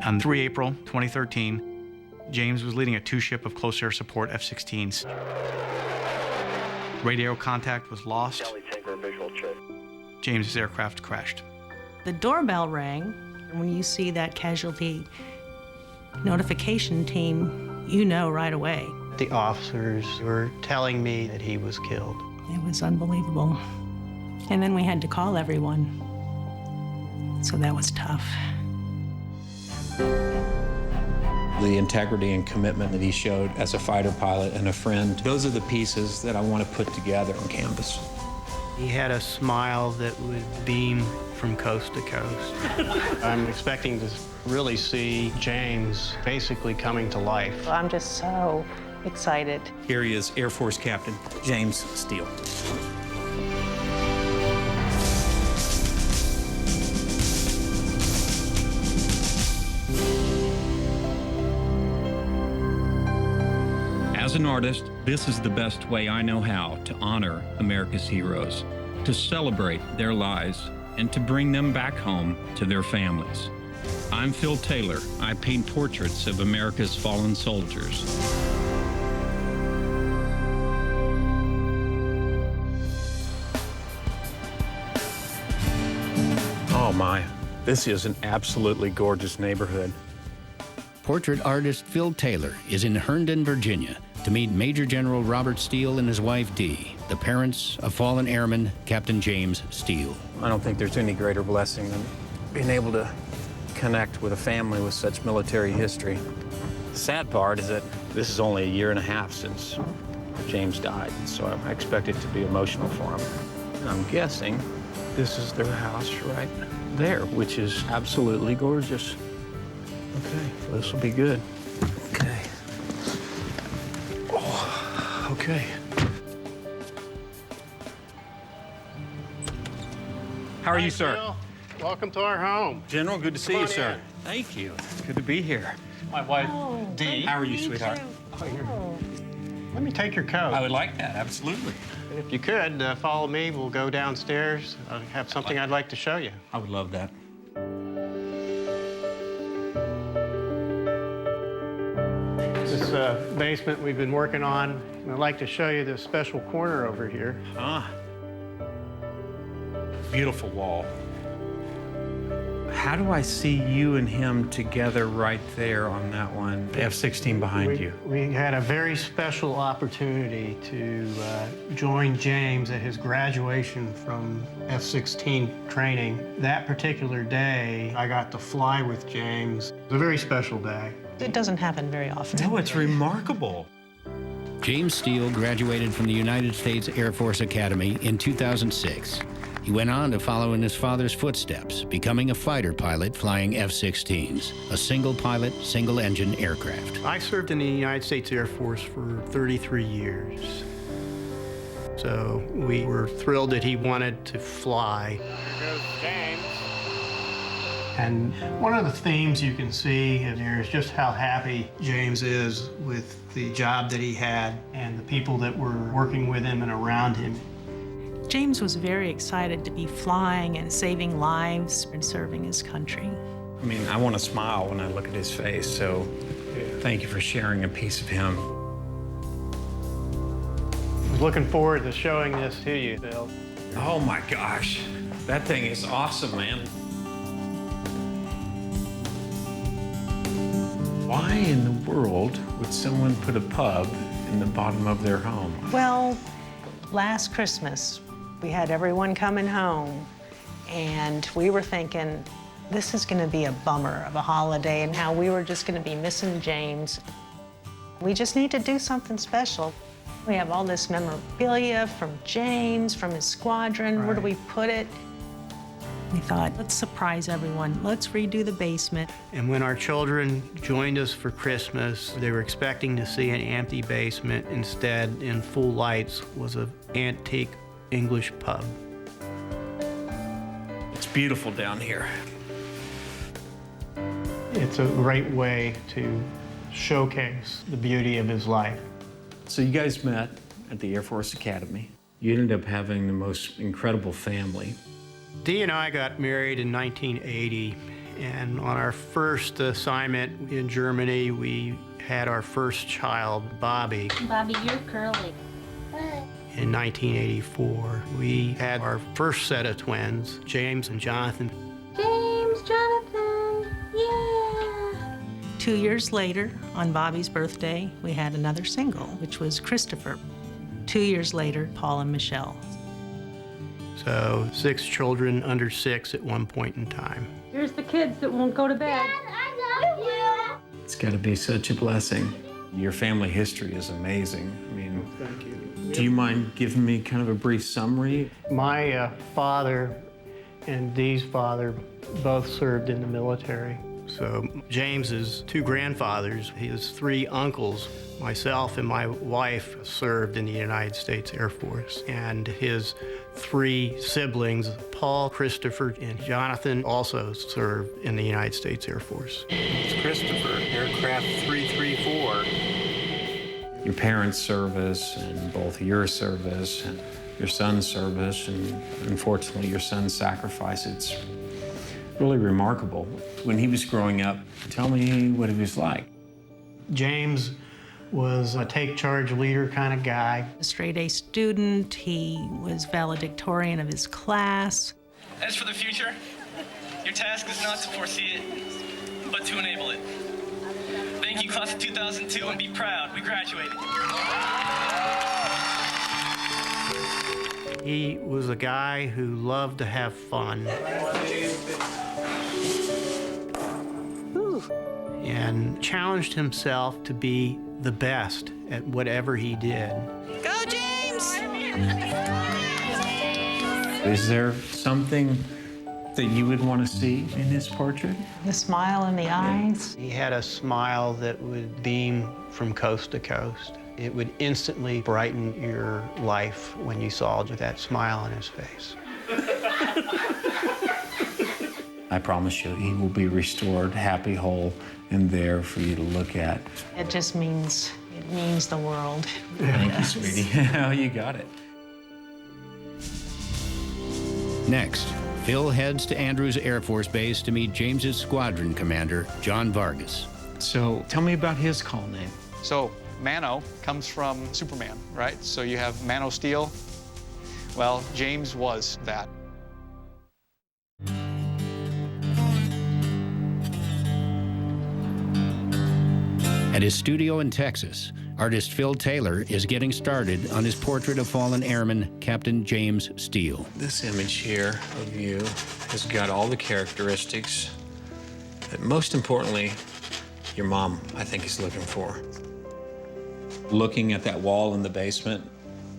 On 3 April 2013, James was leading a two-ship of close air support F-16s. Radio contact was lost. James's aircraft crashed. The doorbell rang, and when you see that casualty notification team, you know right away. The officers were telling me that he was killed. It was unbelievable. And then we had to call everyone. So that was tough. The integrity and commitment that he showed as a fighter pilot and a friend, those are the pieces that I want to put together on canvas. He had a smile that would beam from coast to coast. I'm expecting to really see James basically coming to life. I'm just so excited. Here he is, Air Force Captain James Steel. As an artist, this is the best way I know how to honor America's heroes, to celebrate their lives, and to bring them back home to their families. I'm Phil Taylor. I paint portraits of America's fallen soldiers. Oh my, this is an absolutely gorgeous neighborhood. Portrait artist Phil Taylor is in Herndon, Virginia, to meet Major General Robert Steele and his wife Dee, the parents of fallen airman Captain James Steele. I don't think there's any greater blessing than being able to connect with a family with such military history. The sad part is that this is only a year and a half since James died, so I expect it to be emotional for him. And I'm guessing this is their house right there, which is absolutely gorgeous. Okay, well, this will be good. Okay. Oh, okay. How are you, sir? Phil. Welcome to our home. General, good to see you, sir. Thank you. Good to be here. My wife, Dee. How are you, sweetheart? Let me take your coat. I would like that, absolutely. If you could, follow me. We'll go downstairs. I have something I'd like to show you. I would love that. This basement we've been working on. I'd like to show you this special corner over here. Ah. Beautiful wall. How do I see you and him together right there on that one? The F-16 behind you. We had a very special opportunity to join James at his graduation from F-16 training. That particular day, I got to fly with James. It was a very special day. It doesn't happen very often. No, it's remarkable. James Steele graduated from the United States Air Force Academy in 2006. He went on to follow in his father's footsteps, becoming a fighter pilot flying F-16s, a single-pilot, single-engine aircraft. I served in the United States Air Force for 33 years. So we were thrilled that he wanted to fly. There goes James. And one of the themes you can see in here is just how happy James is with the job that he had and the people that were working with him and around him. James was very excited to be flying and saving lives and serving his country. I mean, I want to smile when I look at his face, so thank you for sharing a piece of him. I was looking forward to showing this to you, Phil. Oh my gosh, that thing is awesome, man. Why in the world would someone put a pub in the bottom of their home? Well, last Christmas, we had everyone coming home, and we were thinking, this is gonna be a bummer of a holiday and how we were just gonna be missing James. We just need to do something special. We have all this memorabilia from James, from his squadron. Right. Where do we put it? We thought, let's surprise everyone. Let's redo the basement. And when our children joined us for Christmas, they were expecting to see an empty basement. Instead, in full lights, was an antique English pub. It's beautiful down here. It's a great way to showcase the beauty of his life. So you guys met at the Air Force Academy. You ended up having the most incredible family. Dee and I got married in 1980, And on our first assignment in Germany, we had our first child, Bobby. Bobby, you're curly. In 1984, we had our first set of twins, James and Jonathan. James, Jonathan, yeah. 2 years later, on Bobby's birthday, we had another single, which was Christopher. 2 years later, Paul and Michelle. So 6 children under 6 at one point in time. Here's the kids that won't go to bed. Dad, I love you. It's got to be such a blessing. Your family history is amazing. I mean, Thank you. do you mind giving me kind of a brief summary? My father and Dee's father both served in the military. So James's 2 grandfathers, his 3 uncles, myself and my wife served in the United States Air Force. And his 3 siblings, Paul, Christopher, and Jonathan, also served in the United States Air Force. It's Christopher, aircraft 334. Your parents' service and both your service and your son's service and unfortunately your son's sacrifice, it's really remarkable. When he was growing up, tell me what he was like. James was a take charge leader kind of guy. A straight-A student, he was valedictorian of his class. As for the future, your task is not to foresee it, but to enable it. Thank you, class of 2002, and be proud, we graduated. He was a guy who loved to have fun. And challenged himself to be the best at whatever he did. Go, James! Is there something that you would want to see in his portrait? The smile in the eyes. He had a smile that would beam from coast to coast. It would instantly brighten your life when you saw that smile on his face. I promise you, he will be restored, happy, whole, and there for you to look at. It just means, it means the world. Thank you, sweetie. Oh, you got it. Next, Phil heads to Andrews Air Force Base to meet James's squadron commander, John Vargas. So tell me about his call name. So Mano comes from Superman, right? So you have Mano Steel. Well, James was that. At his studio in Texas, artist Phil Taylor is getting started on his portrait of fallen airman Captain James Steele. This image here of you has got all the characteristics that, most importantly, your mom, I think, is looking for. Looking at that wall in the basement,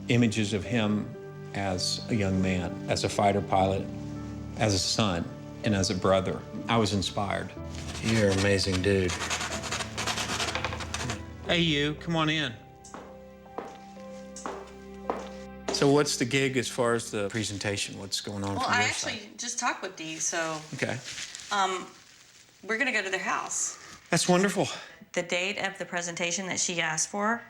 images of him as a young man, as a fighter pilot, as a son, and as a brother. I was inspired. You're an amazing dude. Hey, you, come on in. So what's the gig as far as the presentation? What's going on Well, from I your actually side? just talked with Dee, so Okay. we're gonna go to their house. That's wonderful. The date of the presentation that she asked for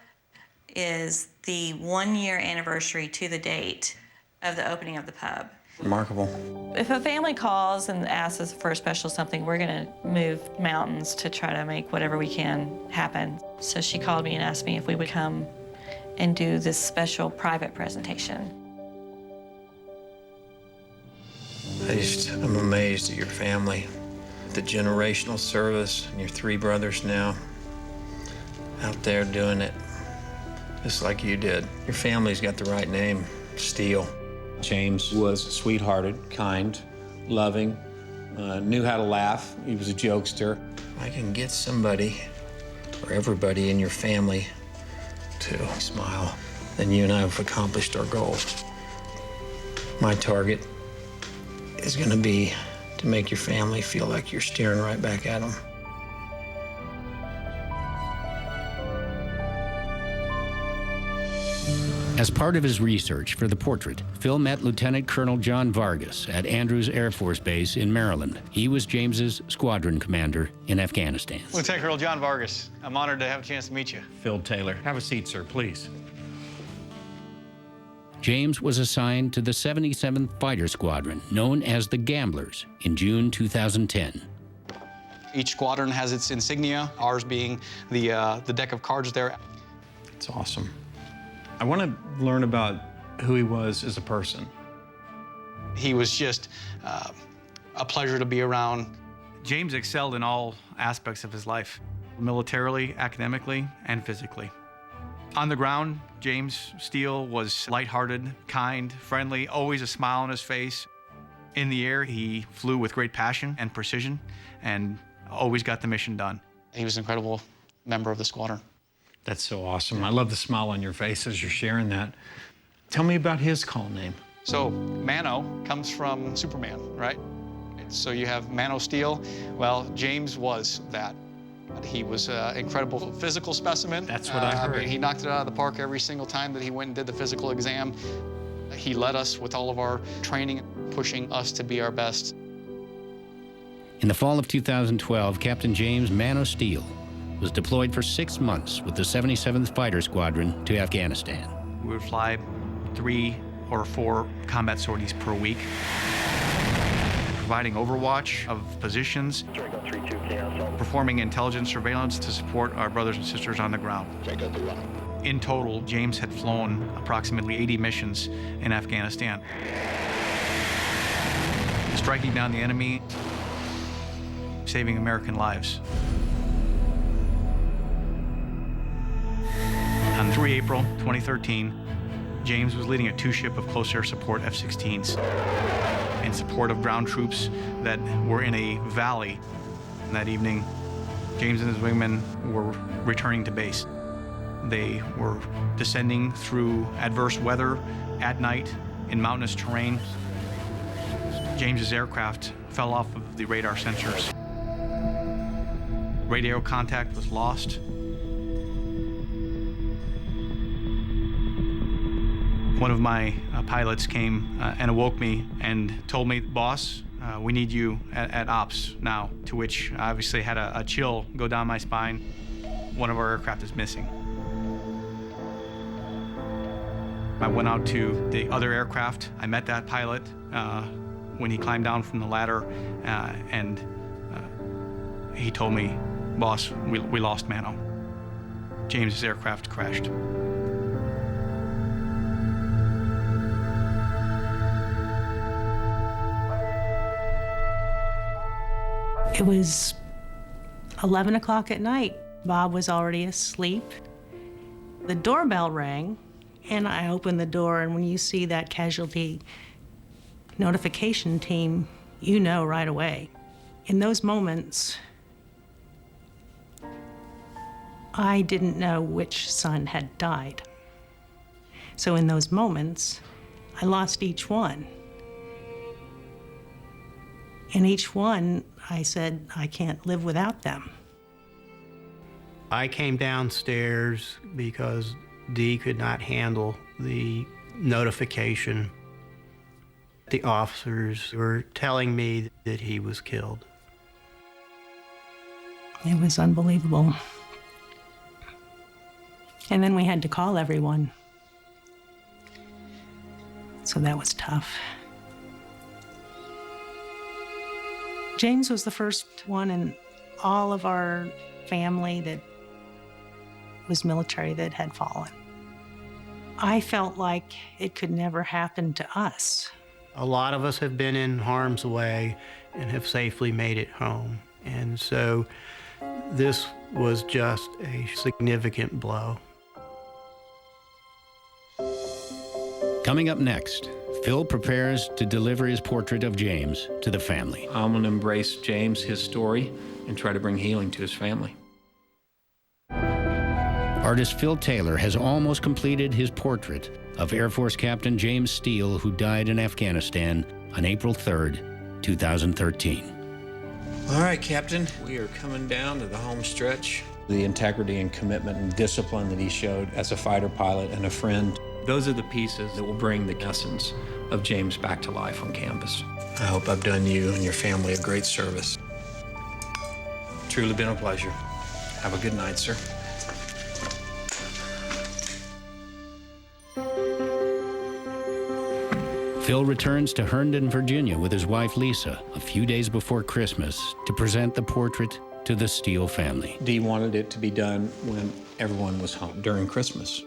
is the 1-year anniversary to the date of the opening of the pub. Remarkable. If a family calls and asks us for a special something, we're gonna move mountains to try to make whatever we can happen. So she called me and asked me if we would come and do this special private presentation. I'm amazed at your family, the generational service, and your 3 brothers now out there doing it just like you did. Your family's got the right name, Steel. James was sweethearted, kind, loving, knew how to laugh. He was a jokester. I can get somebody or everybody in your family to smile, then you and I have accomplished our goal. My target is gonna be to make your family feel like you're staring right back at them. As part of his research for the portrait, Phil met Lieutenant Colonel John Vargas at Andrews Air Force Base in Maryland. He was James's squadron commander in Afghanistan. Lieutenant Colonel John Vargas, I'm honored to have a chance to meet you. Phil Taylor, have a seat, sir, please. James was assigned to the 77th Fighter Squadron, known as the Gamblers, in June 2010. Each squadron has its insignia, ours being the deck of cards there. It's awesome. I want to learn about who he was as a person. He was just a pleasure to be around. James excelled in all aspects of his life, militarily, academically, and physically. On the ground, James Steel was lighthearted, kind, friendly, always a smile on his face. In the air, he flew with great passion and precision and always got the mission done. He was an incredible member of the squadron. That's so awesome. I love the smile on your face as you're sharing that. Tell me about his call name. So, Mano comes from Superman, right? So you have Mano Steel. Well, James was that. He was an incredible physical specimen. That's what I heard. mean, he knocked it out of the park every single time that he went and did the physical exam. He led us with all of our training, pushing us to be our best. In the fall of 2012, Captain James Mano Steel was deployed for 6 months with the 77th Fighter Squadron to Afghanistan. We would fly 3 or 4 combat sorties per week, providing overwatch of positions, performing intelligence surveillance to support our brothers and sisters on the ground. In total, James had flown approximately 80 missions in Afghanistan, striking down the enemy, saving American lives. On 3 April 2013, James was leading a 2-ship of close air support F-16s in support of ground troops that were in a valley. And that evening, James and his wingmen were returning to base. They were descending through adverse weather at night in mountainous terrain. James's aircraft fell off of the radar sensors. Radio contact was lost. One of my pilots came and awoke me and told me, "Boss, we need you at ops now," to which I obviously had a chill go down my spine. One of our aircraft is missing. I went out to the other aircraft. I met that pilot when he climbed down from the ladder, and he told me, "Boss, we lost Mano. James's aircraft crashed." It was 11 o'clock at night. Bob was already asleep. The doorbell rang, and I opened the door, and when you see that casualty notification team, you know right away. In those moments, I didn't know which son had died. So in those moments, I lost each one. And each one, I said, I can't live without them. I came downstairs because Dee could not handle the notification. The officers were telling me that he was killed. It was unbelievable. And then we had to call everyone. So that was tough. James was the first one in all of our family that was military that had fallen. I felt like it could never happen to us. A lot of us have been in harm's way and have safely made it home. And so this was just a significant blow. Coming up next, Phil prepares to deliver his portrait of James to the family. I'm going to embrace James, his story, and try to bring healing to his family. Artist Phil Taylor has almost completed his portrait of Air Force Captain James Steel, who died in Afghanistan on April 3rd, 2013. All right, Captain, we are coming down to the home stretch. The integrity and commitment and discipline that he showed as a fighter pilot and a friend, those are the pieces that will bring the essence of James back to life on campus. I hope I've done you and your family a great service. Truly been a pleasure. Have a good night, sir. Phil returns to Herndon, Virginia with his wife Lisa a few days before Christmas to present the portrait to the Steel family. Dee wanted it to be done when everyone was home during Christmas.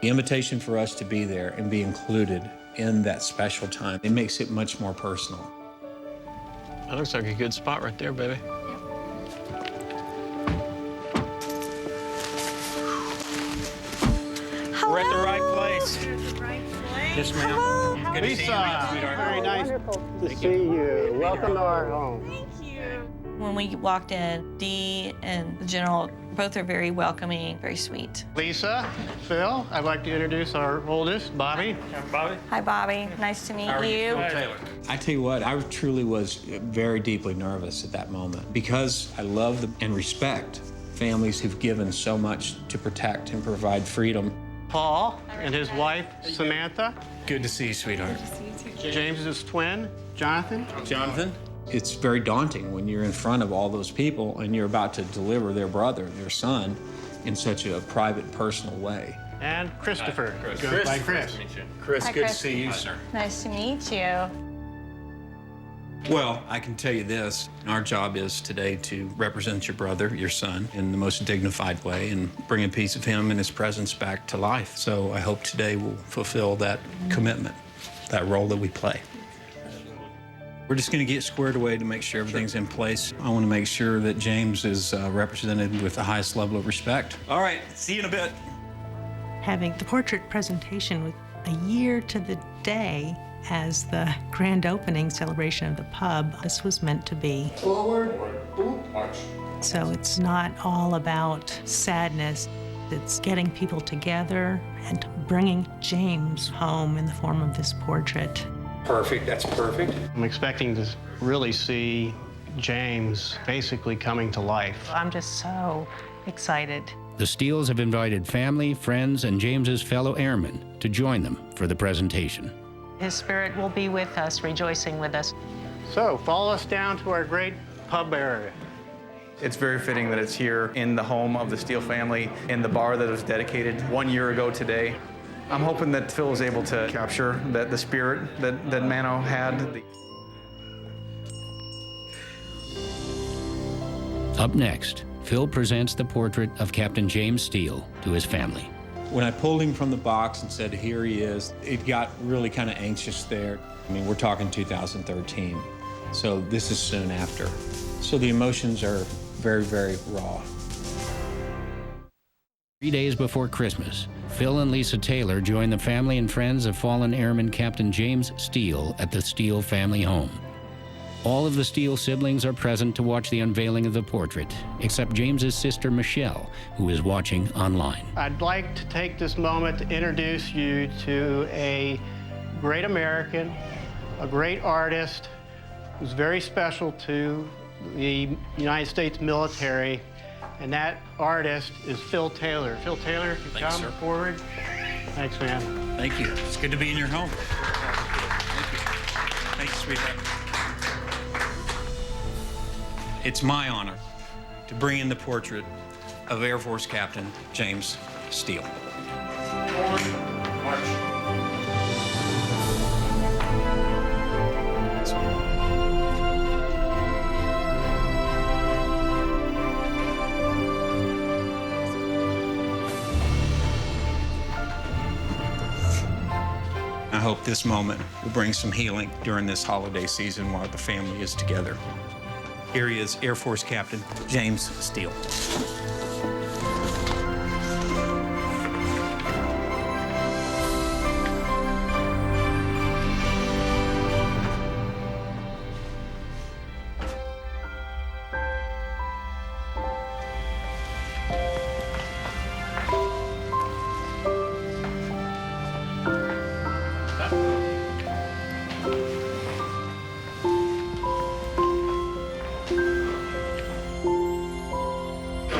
The invitation for us to be there and be included in that special time, it makes it much more personal. That looks like a good spot right there, baby. Hello. We're at the right place. Yes, ma'am. Good to see you, Lisa, sweetheart. very nice to see you. Welcome to our home. When we walked in, Dee and the general both are very welcoming, very sweet. Lisa, Phil, I'd like to introduce our oldest, Bobby. Bobby. Hi, Bobby. Nice to meet you. Taylor. I tell you what, I truly was very deeply nervous at that moment because I love and respect families who've given so much to protect and provide freedom. Paul and his wife, Samantha. Good to see you, sweetheart. James's twin, Jonathan. Jonathan? It's very daunting when you're in front of all those people and you're about to deliver their brother, their son, in such a private, personal way. And Christopher. Goes by Chris. Chris, Hi, good Chris. to see you, sir. Nice to meet you. Well, I can tell you this. Our job is today to represent your brother, your son, in the most dignified way and bring a piece of him and his presence back to life. So I hope today will fulfill that commitment, that role that we play. We're just going to get squared away to make sure everything's in place. I want to make sure that James is represented with the highest level of respect. All right, see you in a bit. Having the portrait presentation with a year to the day as the grand opening celebration of the pub, this was meant to be. Forward, march. So it's not all about sadness. It's getting people together and bringing James home in the form of this portrait. Perfect, that's perfect. I'm expecting to really see James basically coming to life. I'm just so excited. The Steels have invited family, friends, and James's fellow airmen to join them for the presentation. His spirit will be with us, rejoicing with us. So follow us down to our great pub area. It's very fitting that it's here in the home of the Steel family, in the bar that was dedicated 1 year ago today. I'm hoping that Phil is able to capture the spirit that Mano had. Up next, Phil presents the portrait of Captain James Steel to his family. When I pulled him from the box and said, here he is, it got really kind of anxious there. I mean, we're talking 2013, so this is soon after. So the emotions are very, very raw. 3 days before Christmas, Phil and Lisa Taylor join the family and friends of fallen airman Captain James Steel at the Steel family home. All of the Steel siblings are present to watch the unveiling of the portrait, except James's sister Michelle, who is watching online. I'd like to take this moment to introduce you to a great American, a great artist who's very special to the United States military, and that artist is Phil Taylor. Phil Taylor, if you come forward. Thanks, man. Thank you. It's good to be in your home. Thank you. Thank you, sweetheart. It's my honor to bring in the portrait of Air Force Captain James Steel. Forward, march. I hope this moment will bring some healing during this holiday season while the family is together. Here he is, Air Force Captain James Steel.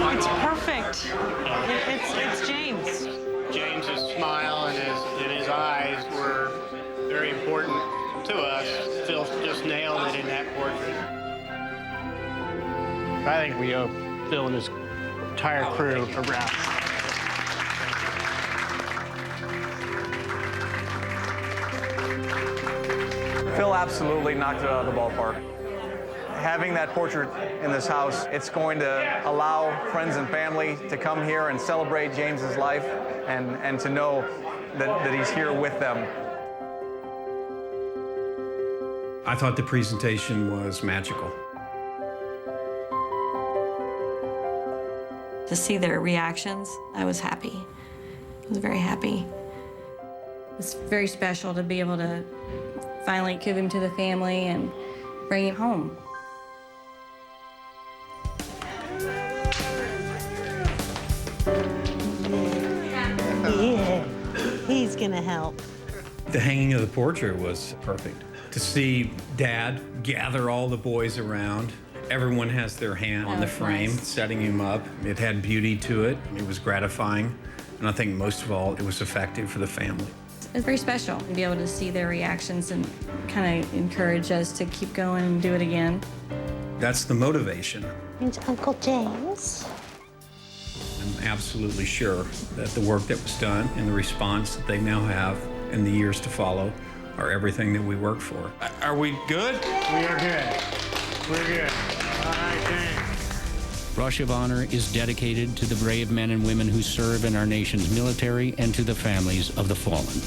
It's perfect. It's James. James's smile and his eyes were very important to us. Phil just nailed it in that portrait. I think we owe Phil and his entire crew a round. Phil absolutely knocked it out of the ballpark. Having that portrait in this house, it's going to allow friends and family to come here and celebrate James's life and to know that he's here with them. I thought the presentation was magical. To see their reactions, I was happy. I was very happy. It's very special to be able to finally give him to the family and bring him home. Yeah, he's gonna help. The hanging of the portrait was perfect. To see Dad gather all the boys around, everyone has their hand on the frame, setting him up. It had beauty to it. It was gratifying. And I think most of all, it was effective for the family. It's very special to be able to see their reactions and kind of encourage us to keep going and do it again. That's the motivation. It's Uncle James. I'm absolutely sure that the work that was done and the response that they now have in the years to follow are everything that we worked for. Are we good? We are good. We're good. All right, thanks. Rush of Honor is dedicated to the brave men and women who serve in our nation's military and to the families of the fallen.